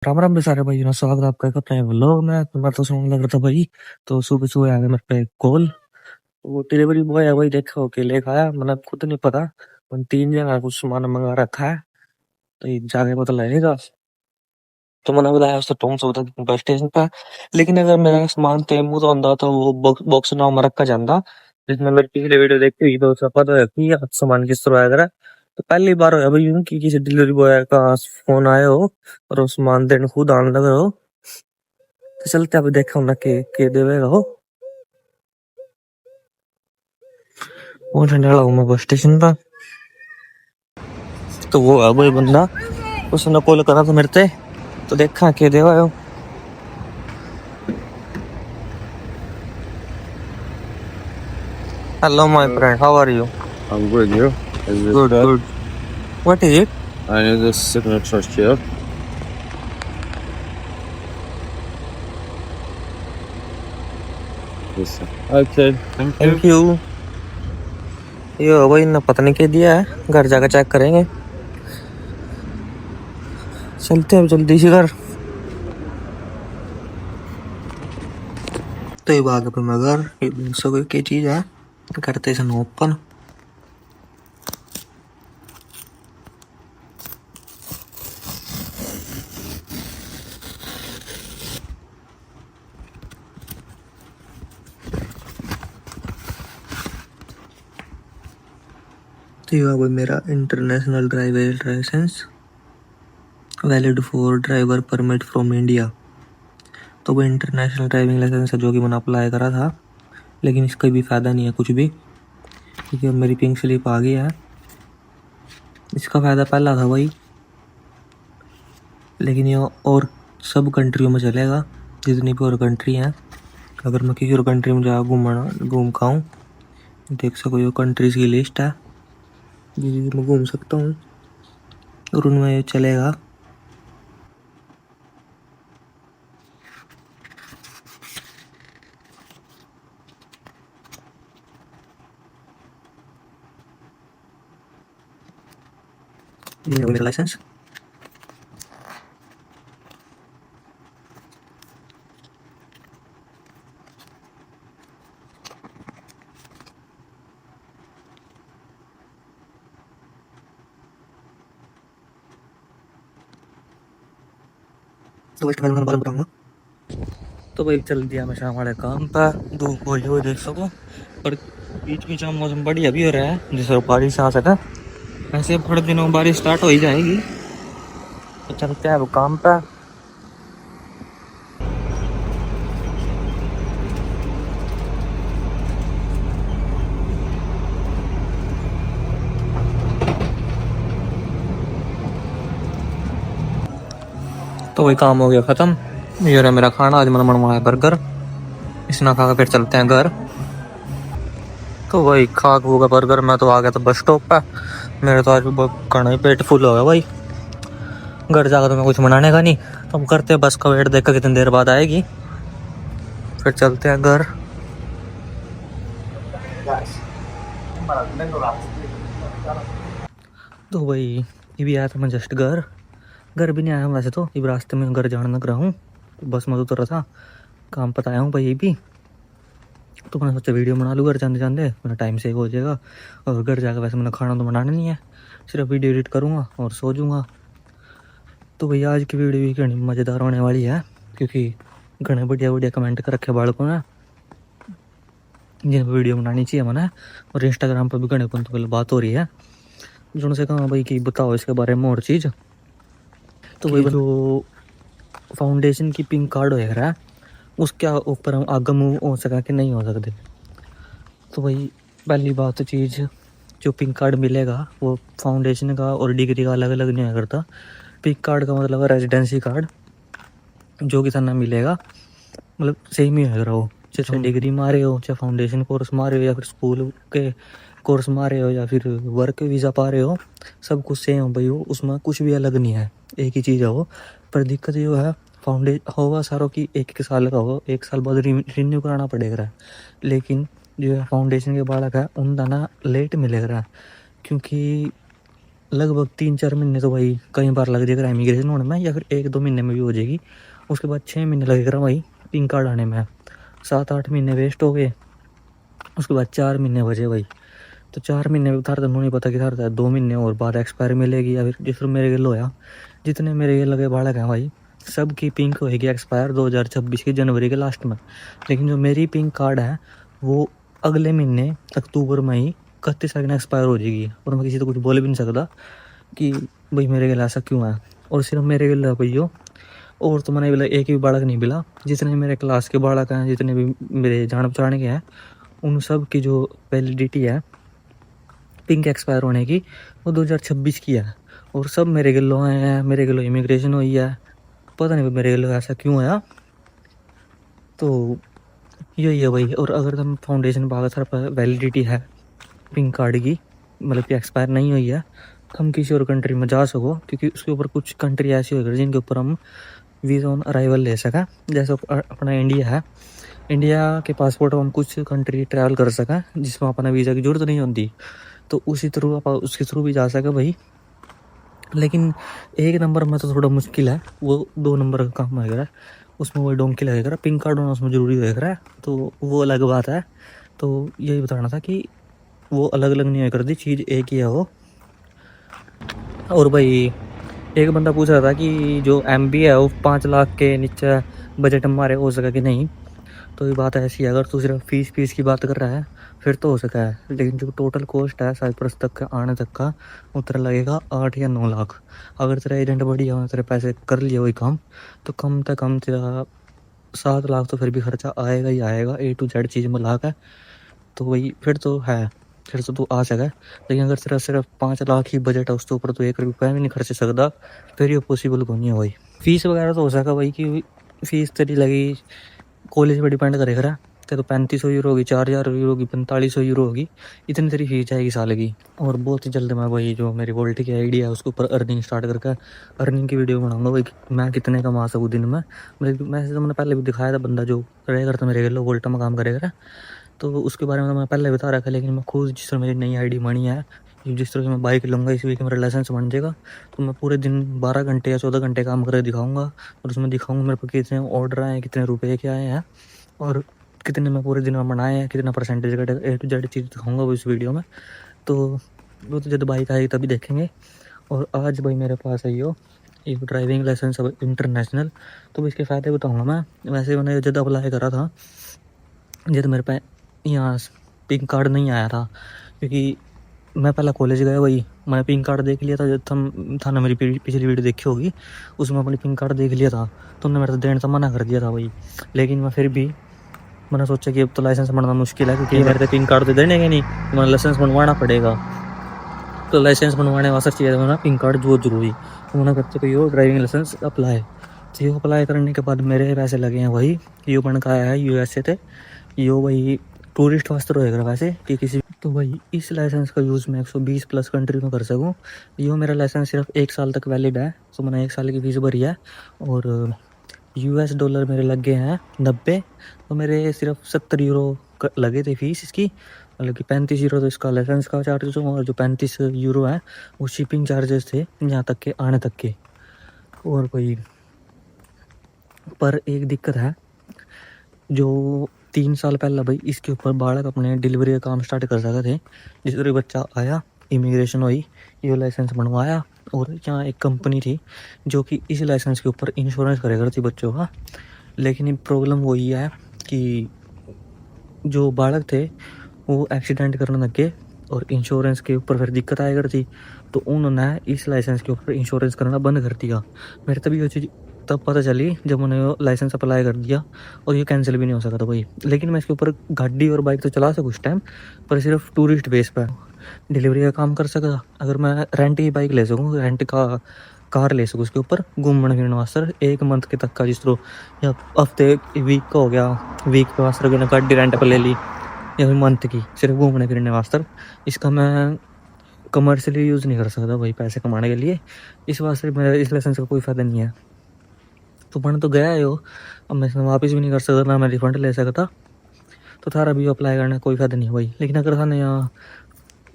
राम राम भी सारे भाई ना स्वागत है आपका एक अपने व्लॉग में। तो मैं तो सुनने लग रहा था भाई, तो सुबह सुबह आ गया मेरे पे कॉल। वो डिलीवरी बॉय है भाई, देखो के लेके आया, मैंने खुद नहीं पता। उन 3 जगह कुछ सामान मंगा रखा है, तो ये जाके पता लगेगा। तो मैंने बताया उससे टोम से उतर बस स्टेशन पे। लेकिन अगर मेरा सामान तेमू तो अंदा तो वो बॉक्स ना में रखा जाता, जिसने मेरी पिछली वीडियो देखी हुई तो उसका पता है कि यार सामान किस तरह आएगा। तो पहली बार होया भाई यूं कि किसी डिलीवरी बॉय का फोन आया हो और वो सामान देने खुद आने लगे हो। तो चलते अब देखो ना के देवेगा हो। पहुंचने वाला हूँ मैं बस स्टेशन पर। तो वो है भाई बंदा, उसने कॉल करा था मेरे से, तो देखा के देवा हो। Hello my friend, how are you? I'm good, you? Is this good good? Good. What is it? I need this signature here. Yes, sir. Okay, thank you. Thank you. ये भाई ने पता नहीं क्या दिया है, घर जाकर चेक करेंगे। चलते हैं अब जल्दी से घर। तो ये बात अपन मगर ये सब की चीज है, करते हैं ओपन। तो ये भाई मेरा international driver licence, valid for driver permit from India. तो वो इंटरनेशनल ड्राइविंग लाइसेंस है जो कि मैंने अप्लाई करा था, लेकिन इसका भी फायदा नहीं है कुछ भी, क्योंकि अब मेरी पिंक स्लिप आ गई है। इसका फायदा पहला था भाई, लेकिन ये और सब कंट्रियों में चलेगा, जितनी भी और कंट्री हैं। अगर मैं किसी और कंट्री में जा घूम का हूँ, देख सको ये कंट्रीज की लिस्ट है जिसमें मैं घूम सकता हूँ, और उनमें ये चलेगा। ये मेरा लाइसेंस। तो वेस्ट मैं बाल बताऊंगा। तो भाई चल दिया मैं शाम वाले काम पर, धूप हो जो देख सको, पर बीच बीच में मौसम बढ़िया भी हो रहा है, जैसे बारिश आ सका। वैसे थोड़े दिनों में बारिश स्टार्ट हो ही जाएगी। तो चलते हैं वो काम पर। तो वही काम हो गया खत्म। ये रहा मेरा खाना, आज मैंने बनवाया बर्गर। इसना खा के फिर चलते हैं घर। तो वही खा के होगा बर्गर, मैं तो आ गया था बस स्टॉप पे। मेरे तो आज खाना ही पेट फुल हो गया भाई। घर जाकर तो मैं कुछ बनाने का नहीं, तो हम करते हैं बस का वेट, देखकर कितनी देर बाद आएगी, फिर चलते हैं घर। तो भाई ये भी आया था मैं जस्ट घर। घर भी नहीं आया हूँ वैसे, तो ये रास्ते में घर जाने लग रहा हूँ, तो बस मैं उतर रहा था, काम पता आया हूँ भाई ये भी। तो मैंने सोचा वीडियो बना लूँ घर जाते जाते, मेरा टाइम सेव हो जाएगा। और घर जाकर वैसे मैंने खाना तो बनाना नहीं है, सिर्फ वीडियो एडिट करूँगा और सो जाऊँगा। तो भैया आज की वीडियो भी घनी मज़ेदार होने वाली है, क्योंकि घने बढ़िया बढ़िया कमेंट कर रखे बालकों ने, जिन पर वीडियो बनानी चाहिए मैंने। और इंस्टाग्राम पर भी घने पंत पहले बात हो रही है, जिनसे कहा भाई कि बताओ इसके बारे में और चीज़। तो भाई जो फाउंडेशन की पिंक कार्ड वगैरह है, उसके ऊपर हम आगे मूव हो सका कि नहीं हो सकते। तो भाई पहली बात तो चीज़, जो पिंक कार्ड मिलेगा वो फाउंडेशन का और डिग्री का अलग अलग नहीं होया करता। पिंक कार्ड का मतलब है रेजिडेंसी कार्ड, जो कि थाना मिलेगा, मतलब सेम ही है वो, चाहे डिग्री मारे हो, चाहे फाउंडेशन कोर्स मारे हो, या फिर स्कूल के कोर्स मारे हो, या फिर वर्क वीज़ा पा रहे हो, सब कुछ सेम हो भाई। वो उसमें कुछ भी अलग नहीं है, एक ही चीज़ है वो। पर दिक्कत ये है, होगा सारों की एक एक साल का हो, एक साल बाद रिन्यू कराना पड़ेगा। लेकिन जो फाउंडेशन के बालक है उनका ना लेट मिलेगा, क्योंकि लगभग 3-4 महीने तो भाई कई बार लग जाएगा इमिग्रेशन होने में, या फिर 1-2 महीने में भी हो जाएगी। उसके बाद 6 महीने लगेगा भाई पिंक कार्ड आने में। 7-8 महीने वेस्ट हो गए, उसके बाद 4 महीने बचे भाई। तो 4 महीने में थार नहीं पता कि थार 2 महीने और बाद एक्सपायर मिलेगी, या फिर जिस मेरे गिल होया, जितने मेरे गिल लगे बालक हैं भाई सब की पिंक होएगी एक्सपायर 2026 की जनवरी के लास्ट में। लेकिन जो मेरी पिंक कार्ड है वो अगले महीने अक्टूबर में ही 31 तारीख में एक्सपायर हो जाएगी। और मैं किसी तो कुछ बोल भी नहीं सकता कि भाई मेरे गिल ऐसा क्यों है। और सिर्फ मेरे गिल भैया, और तो मैंने एक भी बालक नहीं मिला। जितने मेरे क्लास के बालक हैं, जितने भी मेरे जान पहचान के हैं, उन सब की जो वैलिडिटी है पिंक एक्सपायर होने की वो 2026 की है। और सब मेरे गिलो आए हैं, मेरे गिलो इमिग्रेशन हुई है, पता नहीं मेरे गिलो ऐसा क्यों आया। तो यही है भाई। और अगर तुम फाउंडेशन बाग सर वैलिडिटी है पिंक कार्ड की, मतलब कि एक्सपायर नहीं हुई है, तो हम किसी और कंट्री में जा सको, क्योंकि उसके ऊपर कुछ कंट्री ऐसी होगी जिनके ऊपर हम वीज़ा ऑन अराइवल ले सकें। जैसे अपना इंडिया है, इंडिया के पासपोर्ट हम कुछ कंट्री ट्रैवल कर सकें जिसमें अपना वीज़ा की जरूरत नहीं होती, तो उसी थ्रू आप उसके थ्रू भी जा सके भाई। लेकिन 1 नंबर में तो थोड़ा मुश्किल है, वो 2 नंबर का काम है, उसमें वो डोंकी लगेगा, पिंक कार्ड होना उसमें ज़रूरी होगा, तो वो अलग बात है। तो यही बताना था कि वो अलग अलग नहीं कर दी, चीज़ एक ही है वो। और भाई एक बंदा पूछ रहा था कि जो MBA है वो 5 लाख के नीचे बजट हमारे हो सका कि नहीं। तो ये बात ऐसी है, अगर तू सिर्फ फीस की बात कर रहा है फिर तो हो सका है, लेकिन जो टोटल कॉस्ट है साइप्रस तक का आने तक का वो तेरा लगेगा 8 या 9 लाख। अगर तेरा एजेंट बढ़िया तेरे पैसे कर लिया वही काम, तो कम से कम तेरा 7 लाख तो फिर भी खर्चा आएगा ही आएगा, A to Z चीज़ मिला कर। तो वही फिर तो है, फिर तो तू आ सका। लेकिन अगर तेरा सिर्फ 5 लाख ही बजट है, उसके ऊपर तो 1 रुपया भी नहीं खर्च सकता, फिर ये पॉसिबल को नहीं है भाई। फीस वगैरह तो हो सका भाई कि फीस तेरी लगी कॉलेज पर डिपेंड करेगा। तो 3500 यूरो होगी, 4000 यूरो होगी, 4500 यूरो होगी, इतनी तेरी फीस जाएगी साल की। और बहुत ही जल्द मैं वही जो मेरी वोल्टी की आइडिया है उसके ऊपर अर्निंग स्टार्ट करके अर्निंग की वीडियो बनाऊंगा भाई, मैं कितने कमा सकूँ दिन में। मैं तो मैंने पहले भी दिखाया था, बंदा जो रहेगा तो मेरे लोग वोल्टा में काम करेगा, तो उसके बारे में तो मैं पहले बता रखा। लेकिन मैं खुद जिस तरह मेरी नई आईडी बनी है, जिस तरह से मैं बाइक लूँगा इस वीक मेरा लाइसेंस बन जाएगा, तो मैं पूरे दिन 12 घंटे या 14 घंटे काम करके दिखाऊंगा। और उसमें दिखाऊंगा मेरे पास कितने ऑर्डर आए हैं, कितने रुपए के आए हैं, और कितने मैं पूरे दिन में बनाए हैं, कितना परसेंटेज का A to Z चीज़ दिखाऊंगा वो इस वीडियो में। तो वो तो जब बाइक आएगी तभी देखेंगे। और आज भाई मेरे पास है यो एक ड्राइविंग लाइसेंस इंटरनेशनल, तो इसके फ़ायदे बताऊँगा मैं। वैसे मैंने जब अप्लाई करा था जब मेरे पे यहाँ पिंक कार्ड नहीं आया था, क्योंकि मैं पहले कॉलेज गया वही मैंने पिंक कार्ड देख लिया था। जब था ना मेरी पिछली वीडियो देखी होगी, उसमें अपनी पिंक कार्ड देख लिया था, तो उन्होंने मेरे से देने से मना कर दिया था भाई। लेकिन मैं फिर भी मैंने सोचा कि अब तो लाइसेंस बनना मुश्किल है, क्योंकि मेरे तो पिंक कार्ड तो देने के नहीं, तो मैंने लाइसेंस बनवाना पड़ेगा। तो लाइसेंस बनवाने वास्ते चाहिए था पिंक कार्ड बहुत ज़रूरी। तो मैंने करते कि यो ड्राइविंग लाइसेंस अप्लाई, तो यो अप्लाई करने के बाद मेरे पैसे लगे हैं वही, यो बन का आया है USA से, यो वही टूरिस्ट वास्ते रहेगा वैसे कि किसी। तो भाई इस लाइसेंस का यूज़ मैं 120 प्लस कंट्री में कर सकूँ। यो मेरा लाइसेंस सिर्फ 1 साल तक वैलिड है, तो मैंने 1 साल की फीस भरी है। और US डॉलर मेरे लग गए हैं 90, तो मेरे सिर्फ 70 यूरो लगे थे फीस इसकी, मतलब कि 35 यूरो तो इसका लाइसेंस का चार्जेस हो, और जो 35 यूरो है वो शिपिंग चार्जेस थे यहाँ तक के आने तक के। और कोई पर एक दिक्कत है, जो 3 साल पहले भाई इसके ऊपर बालक अपने डिलीवरी का काम स्टार्ट कर सकते थे। जिस तरह बच्चा आया, इमिग्रेशन हुई, ये लाइसेंस बनवाया, और यहाँ एक कंपनी थी जो कि इस लाइसेंस के ऊपर इंश्योरेंस करे करती बच्चों का। लेकिन प्रॉब्लम वही है कि जो बालक थे वो एक्सीडेंट करने लग गए, और इंश्योरेंस के ऊपर फिर दिक्कत आया करती, तो उन्होंने इस लाइसेंस के ऊपर इंश्योरेंस करना बंद कर दिया। मेरे तभी ये चीज़ तब पता चली जब उन्होंने लाइसेंस अप्लाई कर दिया, और ये कैंसिल भी नहीं हो सका था भाई। लेकिन मैं इसके ऊपर गाड़ी और बाइक तो चला सकूँ उस टाइम, पर सिर्फ टूरिस्ट बेस पर डिलीवरी का काम कर सका। अगर मैं रेंट की बाइक ले सकूँ, रेंट का कार ले सकूँ उसके ऊपर घूमने फिरने वास्ते 1 मंथ के तक का, जिस तरह या हफ्ते वीक का हो गया, वीक के वास्ते गाड़ी रेंट पर ले ली, या फिर मंथ की सिर्फ घूमने फिरने वास्ते। इसका मैं कमर्शियली यूज़ नहीं कर सकता भाई पैसे कमाने के लिए, इस वास्ते मेरा इस लाइसेंस का कोई फ़ायदा नहीं है। तो बन तो गया है वो, अब मैं इसमें वापस भी नहीं कर सकता, ना मैं रिफंड ले सकता। तो थारा भी अप्लाई करना कोई फ़ायदा नहीं है भाई। लेकिन अगर थाने यहाँ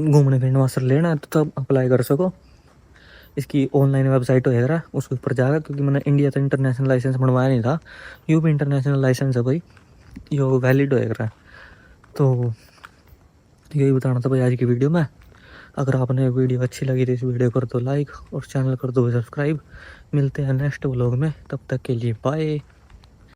घूमने फिरने वास्ते लेना है तो तब अप्लाई कर सको। इसकी ऑनलाइन वेबसाइट होएगा उसके ऊपर जाएगा, क्योंकि मैंने इंडिया का इंटरनेशनल लाइसेंस बनवाया नहीं था, यूपी इंटरनेशनल लाइसेंस है भाई, यो वैलिड होएगा। तो यही बताना था भाई आज की वीडियो में। अगर आपने वीडियो अच्छी लगी तो इस वीडियो कर दो लाइक और चैनल कर दो सब्सक्राइब। मिलते हैं नेक्स्ट व्लॉग में, तब तक के लिए बाय।